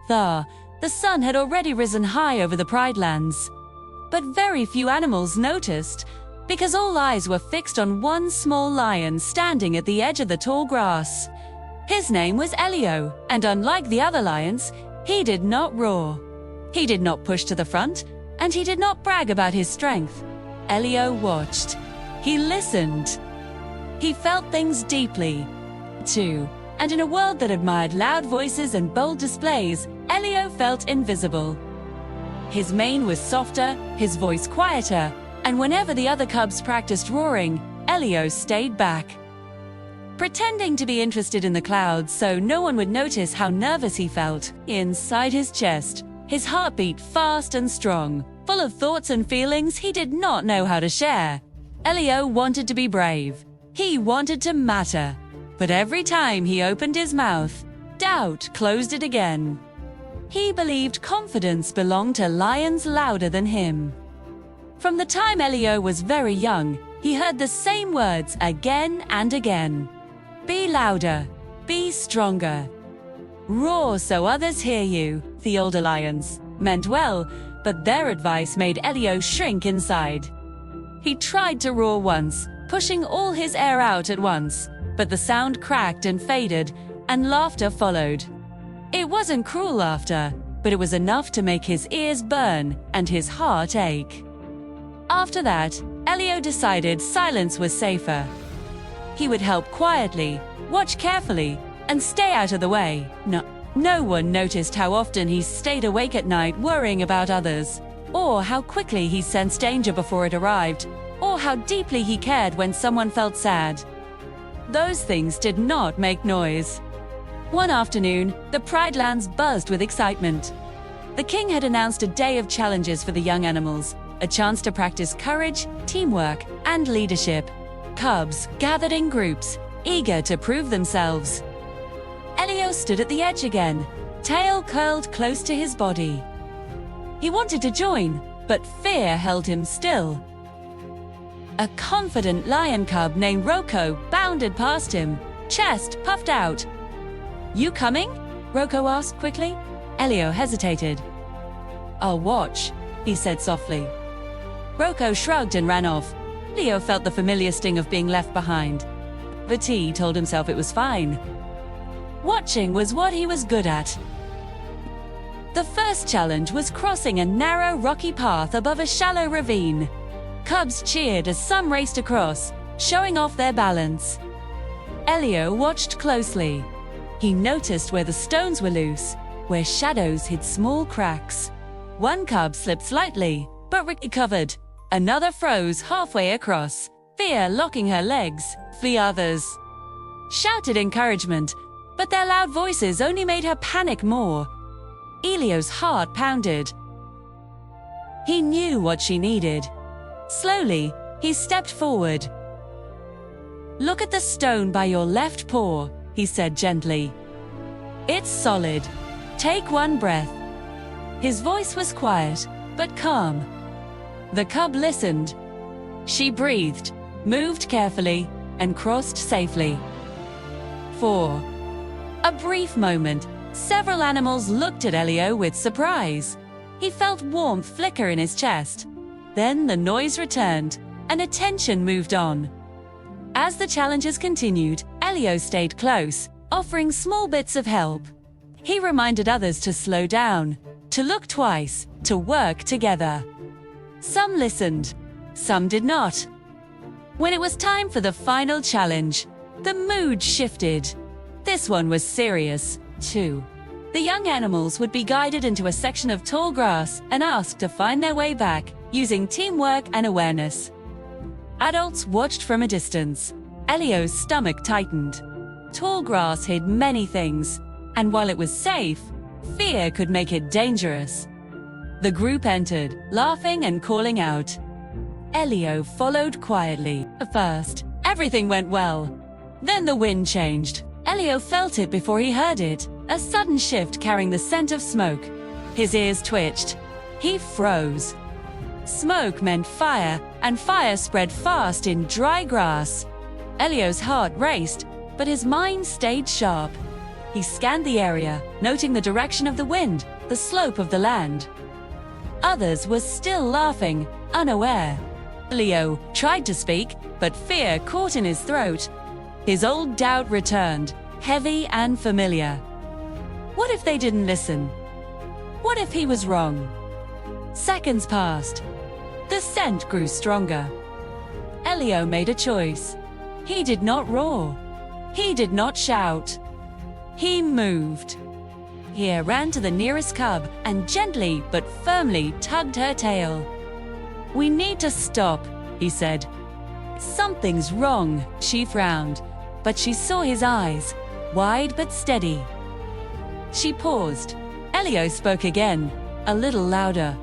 The sun had already risen high over the Pride Lands. But very few animals noticed, because all eyes were fixed on one small lion standing at the edge of the tall grass. His name was Elio, and unlike the other lions, he did not roar. He did not push to the front, and he did not brag about his strength. Elio watched. He listened. He felt things deeply, too. And in a world that admired loud voices and bold displays, Elio felt invisible. His mane was softer, his voice quieter, and whenever the other cubs practiced roaring, Elio stayed back, pretending to be interested in the clouds so no one would notice how nervous he felt. Inside his chest, his heart beat fast and strong, full of thoughts and feelings he did not know how to share. Elio wanted to be brave. He wanted to matter. But every time he opened his mouth, doubt closed it again. He believed confidence belonged to lions louder than him. From the time Elio was very young, he heard the same words again and again. Be louder, be stronger. Roar so others hear you. The older lions meant well, but their advice made Elio shrink inside. He tried to roar once, pushing all his air out at once, but the sound cracked and faded, and laughter followed. It wasn't cruel laughter, but it was enough to make his ears burn and his heart ache. After that, Elio decided silence was safer. He would help quietly, watch carefully, and stay out of the way. No one noticed how often he stayed awake at night worrying about others, or how quickly he sensed danger before it arrived, or how deeply he cared when someone felt sad. Those things did not make noise. One afternoon, the Pride Lands buzzed with excitement. The king had announced a day of challenges for the young animals, a chance to practice courage, teamwork, and leadership. Cubs gathered in groups, eager to prove themselves. Elio stood at the edge again, tail curled close to his body. He wanted to join, but fear held him still. A confident lion cub named Rocco bounded past him, chest puffed out. You coming? Rocco asked quickly. Elio hesitated. I'll watch, he said softly. Rocco shrugged and ran off. Elio felt the familiar sting of being left behind. But he told himself it was fine. Watching was what he was good at. The first challenge was crossing a narrow rocky path above a shallow ravine. Cubs cheered as some raced across, showing off their balance. Elio watched closely. He noticed where the stones were loose, where shadows hid small cracks. One cub slipped slightly, but recovered. Another froze halfway across, fear locking her legs. The others shouted encouragement, but their loud voices only made her panic more. Elio's heart pounded. He knew what she needed. Slowly, he stepped forward. Look at the stone by your left paw, he said gently. It's solid. Take one breath. His voice was quiet, but calm. The cub listened. She breathed, moved carefully, and crossed safely. For a brief moment, several animals looked at Elio with surprise. He felt warmth flicker in his chest. Then the noise returned, and attention moved on. As the challenges continued, Elio stayed close, offering small bits of help. He reminded others to slow down, to look twice, to work together. Some listened, some did not. When it was time for the final challenge, the mood shifted. This one was serious, too. The young animals would be guided into a section of tall grass and asked to find their way back, using teamwork and awareness. Adults watched from a distance. Elio's stomach tightened. Tall grass hid many things, and while it was safe, fear could make it dangerous. The group entered, laughing and calling out. Elio followed quietly. At first, everything went well. Then the wind changed. Elio felt it before he heard it, a sudden shift carrying the scent of smoke. His ears twitched. He froze. Smoke meant fire, and fire spread fast in dry grass. Elio's heart raced, but his mind stayed sharp. He scanned the area, noting the direction of the wind, the slope of the land. Others were still laughing, unaware. Leo tried to speak, but fear caught in his throat. His old doubt returned, heavy and familiar. What if they didn't listen? What if he was wrong? Seconds passed. The scent grew stronger. Elio made a choice. He did not roar. He did not shout. He moved. He ran to the nearest cub and gently but firmly tugged her tail. "We need to stop," he said. "Something's wrong," she frowned, but she saw his eyes, wide but steady. She paused. Elio spoke again, a little louder.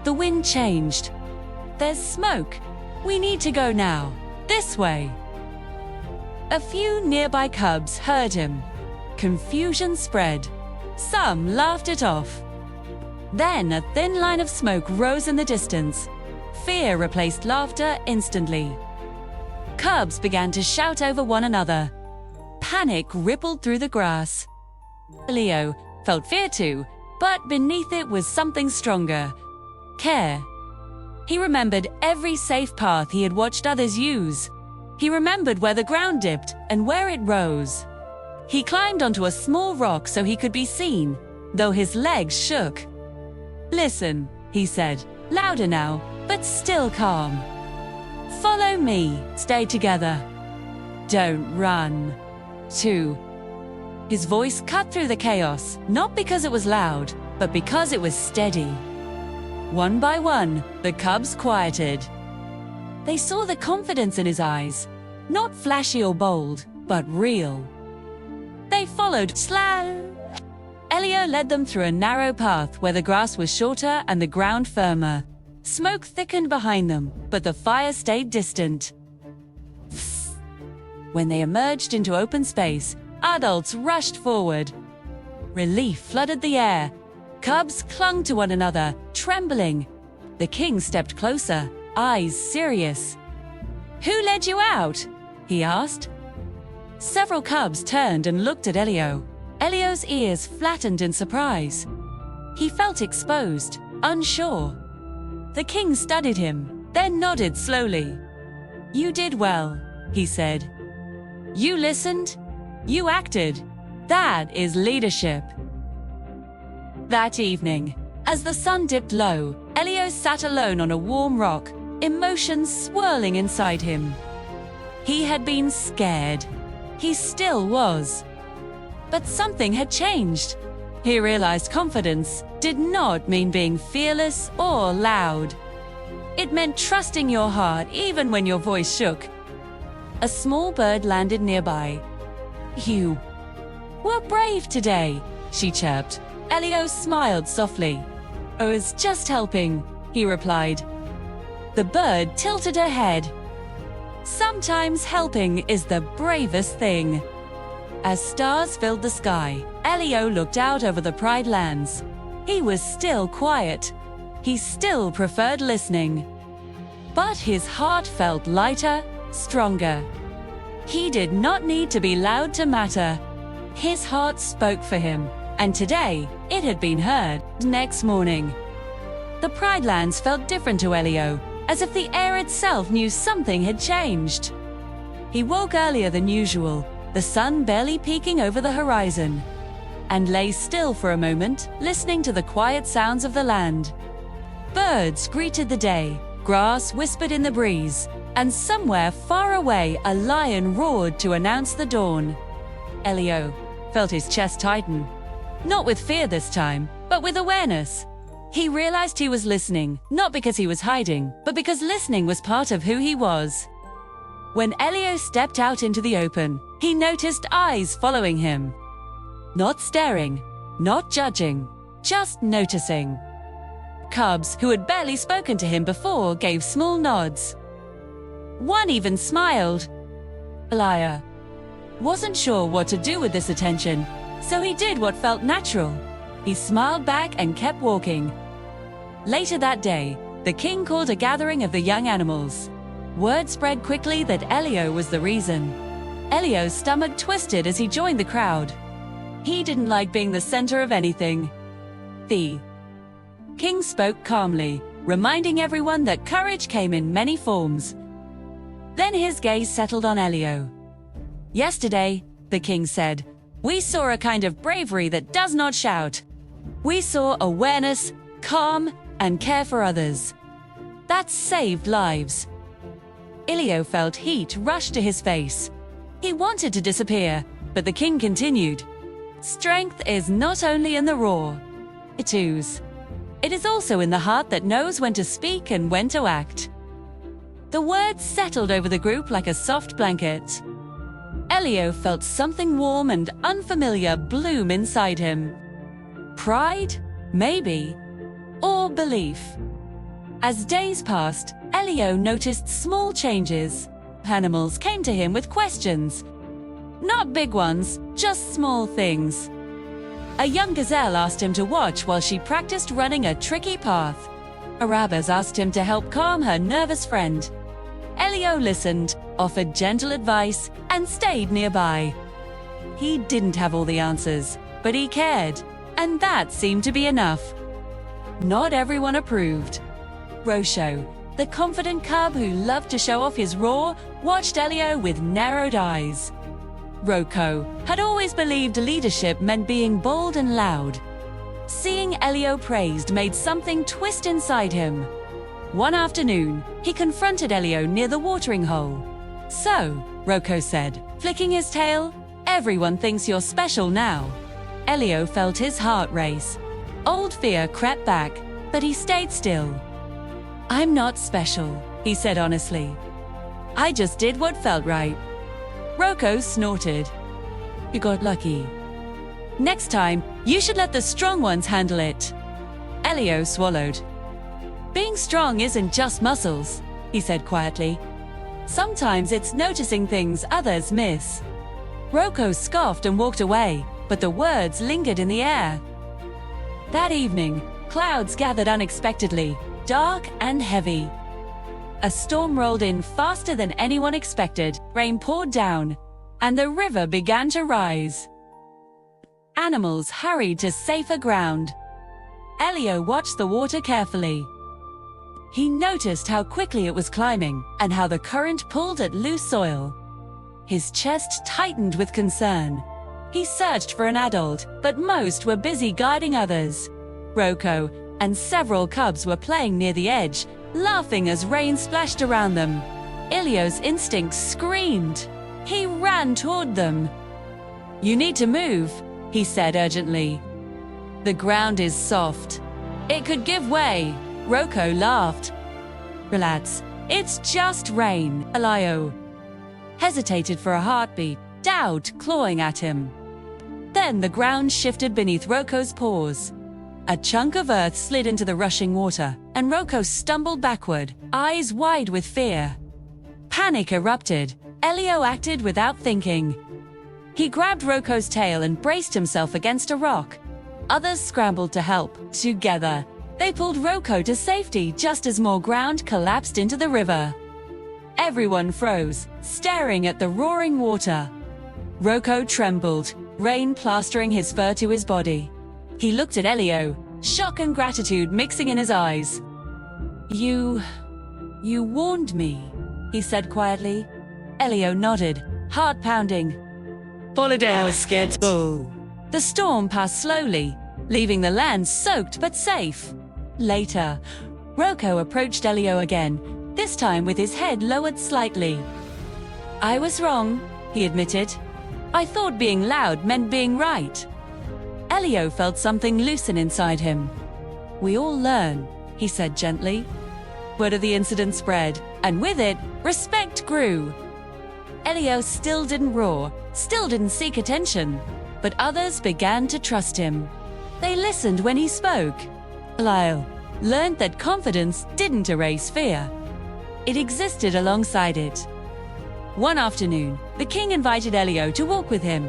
"The wind changed. There's smoke. We need to go now. This way." A few nearby cubs heard him. Confusion spread. Some laughed it off. Then a thin line of smoke rose in the distance. Fear replaced laughter instantly. Cubs began to shout over one another. Panic rippled through the grass. Leo felt fear too, but beneath it was something stronger. Care. He remembered every safe path he had watched others use. He remembered where the ground dipped and where it rose. He climbed onto a small rock so he could be seen, though his legs shook. "Listen," he said, louder now, but still calm. "Follow me. Stay together. Don't run." 2. His voice cut through the chaos, not because it was loud, but because it was steady. One by one, the cubs quieted. They saw the confidence in his eyes, not flashy or bold, but real. They followed slow. Elio led them through a narrow path where the grass was shorter and the ground firmer. Smoke thickened behind them, but the fire stayed distant. When they emerged into open space, adults rushed forward. Relief flooded the air. Cubs clung to one another, trembling. The king stepped closer, eyes serious. "Who led you out?" he asked. Several cubs turned and looked at Elio. Elio's ears flattened in surprise. He felt exposed, unsure. The king studied him, then nodded slowly. "You did well," he said. "You listened. You acted. That is leadership." That evening, as the sun dipped low, Elio sat alone on a warm rock, emotions swirling inside him. He had been scared. He still was. But something had changed. He realized confidence did not mean being fearless or loud. It meant trusting your heart even when your voice shook. A small bird landed nearby. "You were brave today," she chirped. Elio smiled softly. "I was just helping," he replied. The bird tilted her head. Sometimes helping is the bravest thing. As stars filled the sky, Elio looked out over the Pride lands. He was still quiet. He still preferred listening. But his heart felt lighter, stronger. He did not need to be loud to matter. His heart spoke for him, and today it had been heard. Next morning, the Pride lands felt different to Elio, as if the air itself knew something had changed. He woke earlier than usual, the sun barely peeking over the horizon, and lay still for a moment, listening to the quiet sounds of the land. Birds greeted the day, grass whispered in the breeze, and somewhere far away a lion roared to announce the dawn. Elio felt his chest tighten, not with fear this time, but with awareness. He realized he was listening, not because he was hiding, but because listening was part of who he was. When Elio stepped out into the open, he noticed eyes following him. Not staring, not judging, just noticing. Cubs who had barely spoken to him before gave small nods. One even smiled. Elio wasn't sure what to do with this attention, so he did what felt natural. He smiled back and kept walking. Later that day, the king called a gathering of the young animals. Word spread quickly that Elio was the reason. Elio's stomach twisted as he joined the crowd. He didn't like being the center of anything. The king spoke calmly, reminding everyone that courage came in many forms. Then his gaze settled on Elio. Yesterday, the king said, we saw a kind of bravery that does not shout. We saw awareness, calm, and care for others. That saved lives. Elio felt heat rush to his face. He wanted to disappear, but the king continued. Strength is not only in the raw. It is also in the heart that knows when to speak and when to act. The words settled over the group like a soft blanket. Elio felt something warm and unfamiliar bloom inside him. Pride? Maybe. Or belief. As days passed, Elio noticed small changes. Animals came to him with questions. Not big ones, just small things. A young gazelle asked him to watch while she practiced running a tricky path. Arabas asked him to help calm her nervous friend. Elio listened, offered gentle advice, and stayed nearby. He didn't have all the answers, but he cared, and that seemed to be enough. Not everyone approved. Rosho, the confident cub who loved to show off his roar, watched Elio with narrowed eyes. Roko had always believed leadership meant being bold and loud. Seeing Elio praised made something twist inside him. One afternoon, he confronted Elio near the watering hole. So, Roko said, flicking his tail, everyone thinks you're special now. Elio felt his heart race. Old fear crept back, but he stayed still. I'm not special, he said honestly. I just did what felt right. Roko snorted. You got lucky. Next time, you should let the strong ones handle it. Elio swallowed. Being strong isn't just muscles, he said quietly. Sometimes it's noticing things others miss. Roko scoffed and walked away, but the words lingered in the air. That evening, clouds gathered unexpectedly, dark and heavy. A storm rolled in faster than anyone expected, rain poured down, and the river began to rise. Animals hurried to safer ground. Elio watched the water carefully. He noticed how quickly it was climbing and how the current pulled at loose soil. His chest tightened with concern. He searched for an adult, but most were busy guiding others. Roko and several cubs were playing near the edge, laughing as rain splashed around them. Elio's instinct screamed. He ran toward them. You need to move, he said urgently. The ground is soft. It could give way. Roko laughed. Relax, it's just rain. Elio hesitated for a heartbeat, doubt clawing at him. Then the ground shifted beneath Roko's paws. A chunk of earth slid into the rushing water, and Roko stumbled backward, eyes wide with fear. Panic erupted. Elio acted without thinking. He grabbed Roko's tail and braced himself against a rock. Others scrambled to help. Together, they pulled Roko to safety just as more ground collapsed into the river. Everyone froze, staring at the roaring water. Roko trembled, rain plastering his fur to his body. He looked at Elio, shock and gratitude mixing in his eyes. You warned me, he said quietly. Elio nodded, heart pounding. Holiday scared. The storm passed slowly, leaving the land soaked but safe. Later, Roko approached Elio again, this time with his head lowered slightly. I was wrong, he admitted. I thought being loud meant being right. Elio felt something loosen inside him. We all learn, he said gently. Word of the incident spread, and with it, respect grew. Elio still didn't roar, still didn't seek attention, but others began to trust him. They listened when he spoke. Elio learned that confidence didn't erase fear. It existed alongside it. One afternoon, the king invited Elio to walk with him.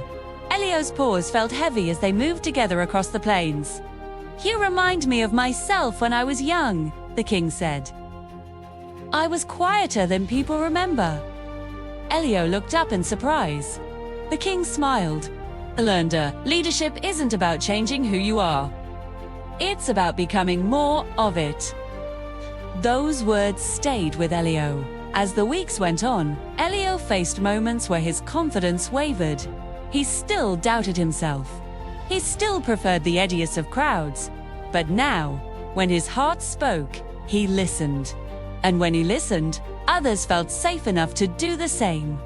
Elio's paws felt heavy as they moved together across the plains. You remind me of myself when I was young, the king said. I was quieter than people remember. Elio looked up in surprise. The king smiled. Learned, leadership isn't about changing who you are. It's about becoming more of it. Those words stayed with Elio. As the weeks went on, Elio faced moments where his confidence wavered. He still doubted himself. He still preferred the eddiest of crowds. But now, when his heart spoke, he listened. And when he listened, others felt safe enough to do the same.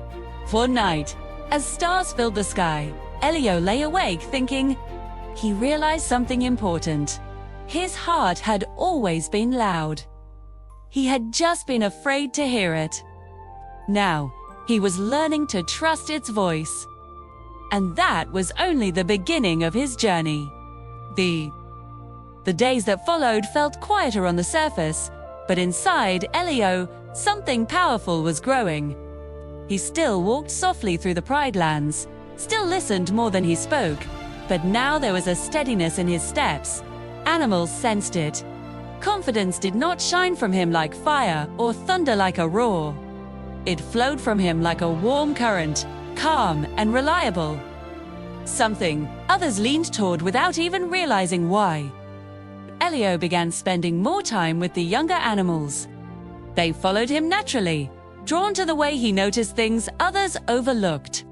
For night, as stars filled the sky, Elio lay awake thinking. He realized something important. His heart had always been loud. He had just been afraid to hear it. Now, he was learning to trust its voice. And that was only the beginning of his journey. The days that followed felt quieter on the surface, but inside Elio, something powerful was growing. He still walked softly through the Pride Lands, still listened more than he spoke, but now there was a steadiness in his steps. Animals sensed it. Confidence did not shine from him like fire or thunder like a roar. It flowed from him like a warm current, calm and reliable. Something others leaned toward without even realizing why. Elio began spending more time with the younger animals. They followed him naturally, drawn to the way he noticed things others overlooked.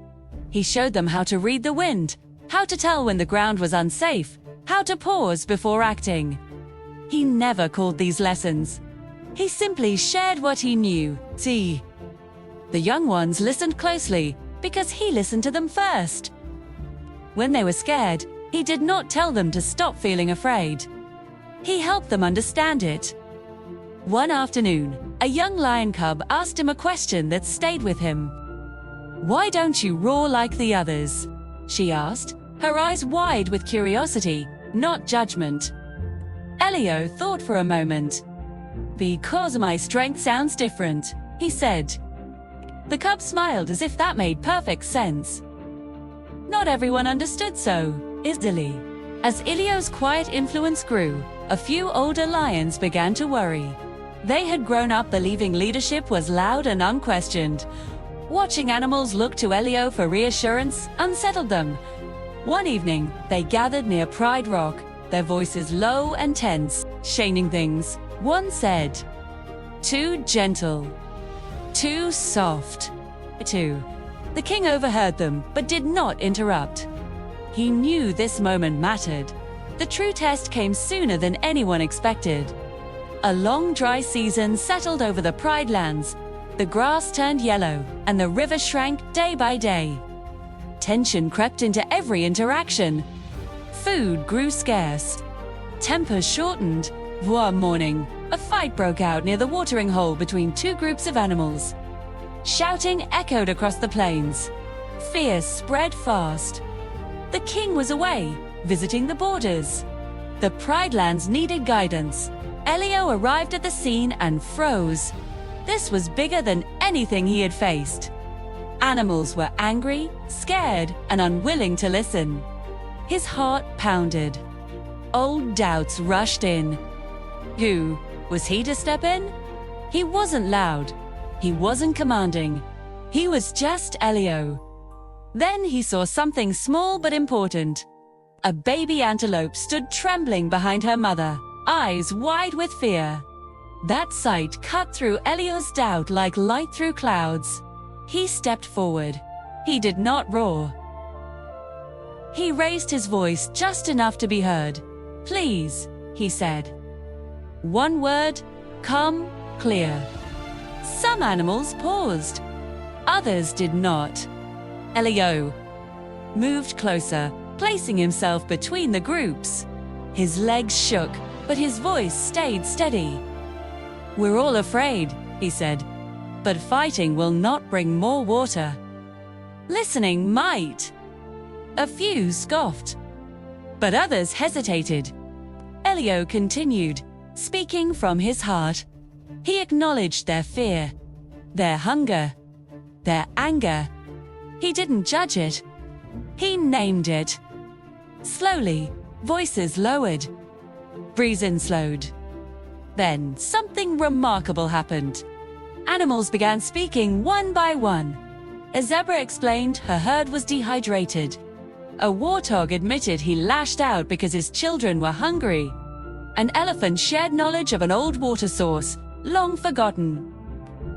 He showed them how to read the wind, how to tell when the ground was unsafe, how to pause before acting. He never called these lessons. He simply shared what he knew. See, the young ones listened closely because he listened to them first. When they were scared, he did not tell them to stop feeling afraid. He helped them understand it. One afternoon, a young lion cub asked him a question that stayed with him. "Why don't you roar like the others?" she asked, her eyes wide with curiosity, not judgment. Elio thought for a moment. "Because my strength sounds different," he said. The cub smiled as if that made perfect sense. Not everyone understood so easily. As Elio's quiet influence grew, a few older lions began to worry. They had grown up believing leadership was loud and unquestioned. Watching animals look to Elio for reassurance unsettled them. One evening, they gathered near Pride Rock, their voices low and tense, shaming things. One said, "Too gentle. Too soft." The king overheard them, but did not interrupt. He knew this moment mattered. The true test came sooner than anyone expected. A long dry season settled over the Pride Lands. The grass turned yellow, and the river shrank day by day. Tension crept into every interaction. Food grew scarce. Tempers shortened. One morning, a fight broke out near the watering hole between two groups of animals. Shouting echoed across the plains. Fear spread fast. The king was away, visiting the borders. The Pride Lands needed guidance. Elio arrived at the scene and froze. This was bigger than anything he had faced. Animals were angry, scared, and unwilling to listen. His heart pounded. Old doubts rushed in. Who was he to step in? He wasn't loud. He wasn't commanding. He was just Elio. Then he saw something small but important. A baby antelope stood trembling behind her mother, eyes wide with fear. That sight cut through Elio's doubt like light through clouds. He stepped forward. He did not roar. He raised his voice just enough to be heard. "Please," he said. One word, calm, clear. Some animals paused. Others did not. Elio moved closer, placing himself between the groups. His legs shook, but his voice stayed steady. "We're all afraid," he said, "but fighting will not bring more water. Listening might." A few scoffed, but others hesitated. Elio continued, speaking from his heart. He acknowledged their fear, their hunger, their anger. He didn't judge it. He named it. Slowly, voices lowered. Breathing slowed. Then something remarkable happened. Animals began speaking one by one. A zebra explained her herd was dehydrated. A warthog admitted he lashed out because his children were hungry. An elephant shared knowledge of an old water source, long forgotten.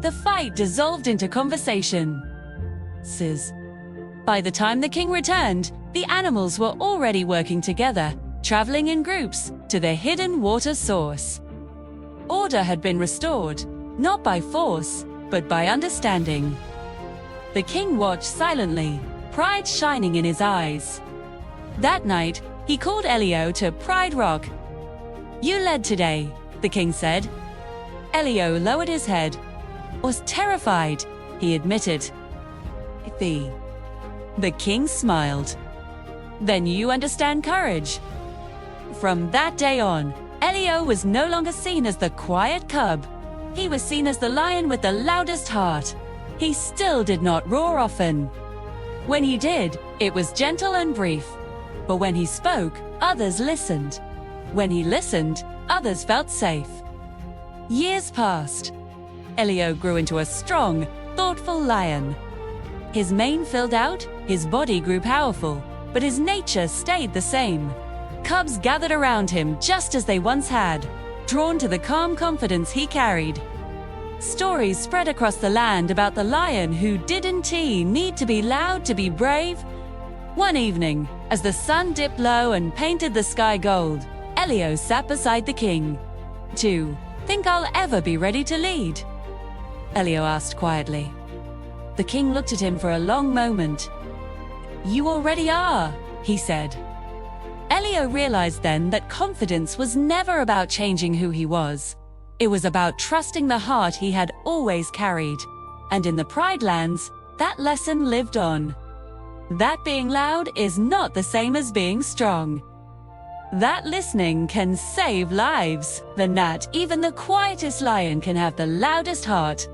The fight dissolved into conversation. By the time the king returned, the animals were already working together, traveling in groups to the hidden water source. Order had been restored, not by force, but by understanding. The king watched silently, pride shining in his eyes. That night, he called Elio to Pride Rock. "You led today," the king said. Elio lowered his head. "Was terrified," he admitted. The king smiled. "Then you understand courage." From that day on, Elio was no longer seen as the quiet cub. He was seen as the lion with the loudest heart. He still did not roar often. When he did, it was gentle and brief. But when he spoke, others listened. When he listened, others felt safe. Years passed. Elio grew into a strong, thoughtful lion. His mane filled out, his body grew powerful, but his nature stayed the same. Cubs gathered around him just as they once had, drawn to the calm confidence he carried. Stories spread across the land about the lion who didn't need to be loud to be brave. One evening, as the sun dipped low and painted the sky gold, Elio sat beside the king. "Do you think I'll ever be ready to lead?" Elio asked quietly. The king looked at him for a long moment. "You already are," he said. Elio realized then that confidence was never about changing who he was. It was about trusting the heart he had always carried. And in the Pride Lands, that lesson lived on. That being loud is not the same as being strong. That listening can save lives. That even the quietest lion can have the loudest heart.